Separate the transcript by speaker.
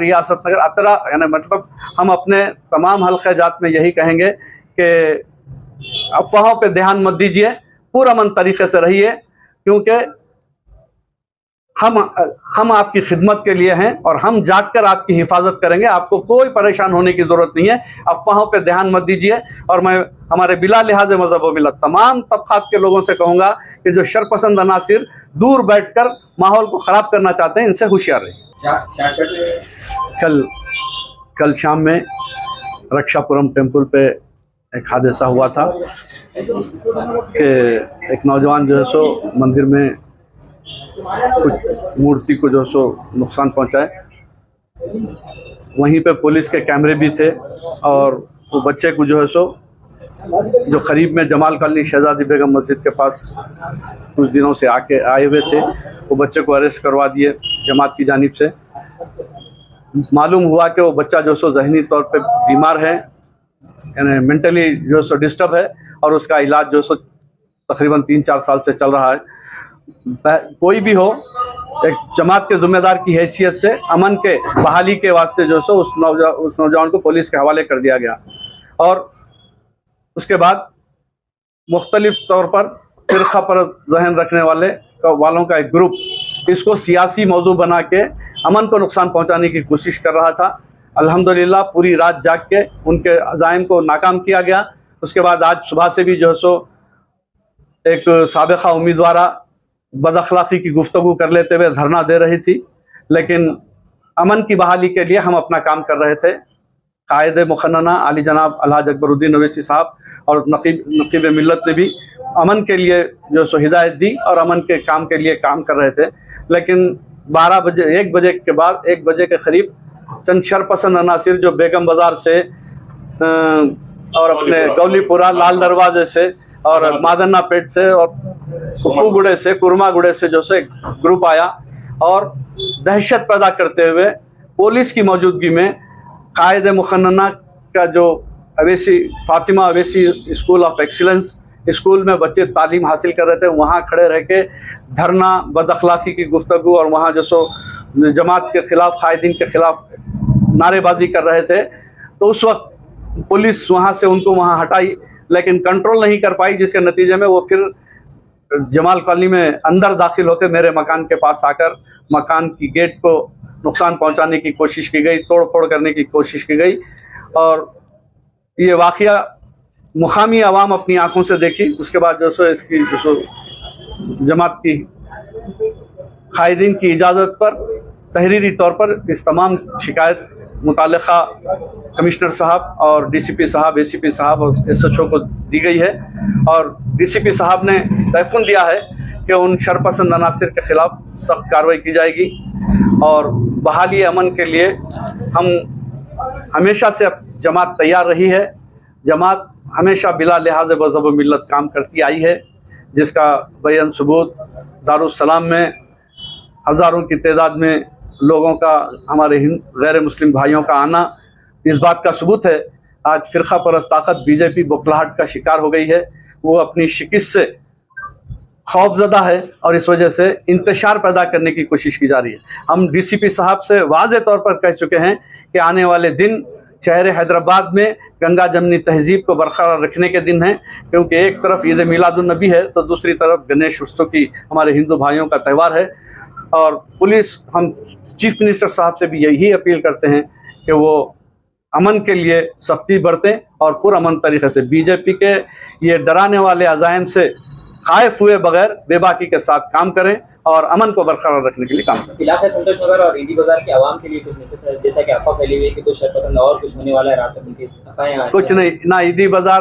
Speaker 1: रियासत नगर अतरा, यानी मतलब हम अपने तमाम हल्क़े जात में यही कहेंगे कि अफवाहों पे ध्यान मत दीजिए, पुरअमन तरीके से रहिए, क्योंकि हम आपकी खिदमत के लिए हैं और हम जाकर आपकी हिफाजत करेंगे। आपको कोई परेशान होने की ज़रूरत नहीं है। अफवाहों पे ध्यान मत दीजिए। और मैं हमारे बिला लिहाज मज़हब व मिल्लत तमाम तबक़ात के लोगों से कहूँगा कि जो शरपसंद अनासिर दूर बैठकर माहौल को ख़राब करना चाहते हैं, इनसे होशियार रहिए। कल शाम में रक्षापुरम टेम्पल पे एक हादसा हुआ था कि एक नौजवान जो है सो मंदिर में कुछ मूर्ति को जो सो नुकसान पहुंचाए। वहीं पे पुलिस के कैमरे भी थे और वो बच्चे को जो है सो जो करीब में जमाल कॉलोनी शहजादी बेगम मस्जिद के पास कुछ दिनों से आए हुए थे, वो बच्चे को अरेस्ट करवा दिए जमात की जानिब से। मालूम हुआ कि वो बच्चा जो सो जहनी तौर पे बीमार है, यानी मेंटली जो सो डिस्टर्ब है, और उसका इलाज जो सो तकरीबन 3-4 साल से चल रहा है। कोई भी हो, एक जमात के ज़िम्मेदार की हैसियत से अमन के बहाली के वास्ते जो सो उस नौजवान को पुलिस के हवाले कर दिया गया। और उसके बाद मुख्तलिफ तौर पर फ़िरक़ा पर जहन रखने वालों का एक ग्रुप इसको सियासी मौजू बना के अमन को नुकसान पहुंचाने की कोशिश कर रहा था। अल्हम्दुलिल्लाह पूरी रात जाग के उनके अज़ाइम को नाकाम किया गया। उसके बाद आज सुबह से भी जो है सो एक साबिक़ा उम्मीदवारा बदअखलाक़ी की गुफ्तगू कर लेते हुए धरना दे रही थी, लेकिन अमन की बहाली के लिए हम अपना काम कर रहे थे। कायद मुखन्ना आली जनाब अलहाज अकबरुद्दीन अवैसी साहब और नकीब मिल्लत ने भी अमन के लिए जो सो हिदायत दी और अमन के काम के लिए काम कर रहे थे। लेकिन 1 बजे के करीब चंद शरपसंद अनासिर जो बेगम बाज़ार से और अपने गौलीपुरा लाल दरवाजे से और मादन्ना पेट से और कुप्पूगुड़े से कुरमागुड़े से जो से ग्रुप आया और दहशत पैदा करते हुए पुलिस की मौजूदगी में कायद मुखन्ना का जो Fatima Owaisi school of excellence school में बच्चे तालीम हासिल कर रहे थे, वहाँ खड़े रह के धरना, बदअखलाक़ी की गुफ्तगू और वहाँ जो सो जमात के ख़िलाफ़, कायदीन के ख़िलाफ़ नारेबाजी कर रहे थे। तो उस वक्त पुलिस वहाँ से उनको वहाँ हटाई, लेकिन कंट्रोल नहीं कर पाई, जिसके नतीजे में वो फिर जमाल कॉलोनी में अंदर दाखिल होकर मेरे मकान के पास आकर मकान की गेट को नुकसान पहुंचाने की कोशिश की गई, तोड़ फोड़ करने की कोशिश की गई। और ये वाक़या मुकामी आवाम अपनी आंखों से देखी। उसके बाद जो सो इसकी जो सो जमात की कायदीन की इजाज़त पर तहरीरी तौर पर इस तमाम शिकायत मुताल्लिक़ा कमिश्नर साहब और डीसीपी साहब, एसीपी साहब और एसएचओ को दी गई है। और डीसीपी साहब ने तयक़ुन दिया है कि उन शरपसंद अनासिर के ख़िलाफ़ सख्त कार्रवाई की जाएगी। और बहाली अमन के लिए हम हमेशा से जमात तैयार रही है। जमात हमेशा बिला लिहाज मज़हब व मिल्लत काम करती आई है, जिसका बयान सबूत दारुस्सलाम में हज़ारों की तादाद में लोगों का, हमारे गैर मुस्लिम भाइयों का आना इस बात का सबूत है। आज फ़िरक़ा परस्त ताकत बीजेपी बौखलाहट का शिकार हो गई है। वो अपनी शिकस्त से खौफज़दा है और इस वजह से इंतशार पैदा करने की कोशिश की जा रही है। हम डीसीपी साहब से वाज़े तौर पर कह चुके हैं कि आने वाले दिन शहर हैदराबाद में गंगा जमनी तहज़ीब को बरकरार रखने के दिन हैं, क्योंकि एक तरफ ईद मिलादुन्नबी है तो दूसरी तरफ गणेश उत्सव की हमारे हिंदू भाइयों का त्यौहार है। और पुलिस, हम चीफ मिनिस्टर साहब से भी यही अपील करते हैं कि वो अमन के लिए सख्ती बरतें और पुरअमन तरीक़े से बीजेपी के ये डराने वाले अज़ाइम से खाइफ हुए बगैर बेबाकी के साथ काम करें और अमन को बरकरार रखने के लिए काम करें।
Speaker 2: इलाके संतोष नगर और ईदी बाजार के आवाम के लिए कुछ मैसेज है, जैसा कि अफवाह फैली हुई है कि कुछ शरपसंद और कुछ होने वाला है, रात तक उनकी अफवाहें
Speaker 1: कुछ नहीं, ना ईदी बाजार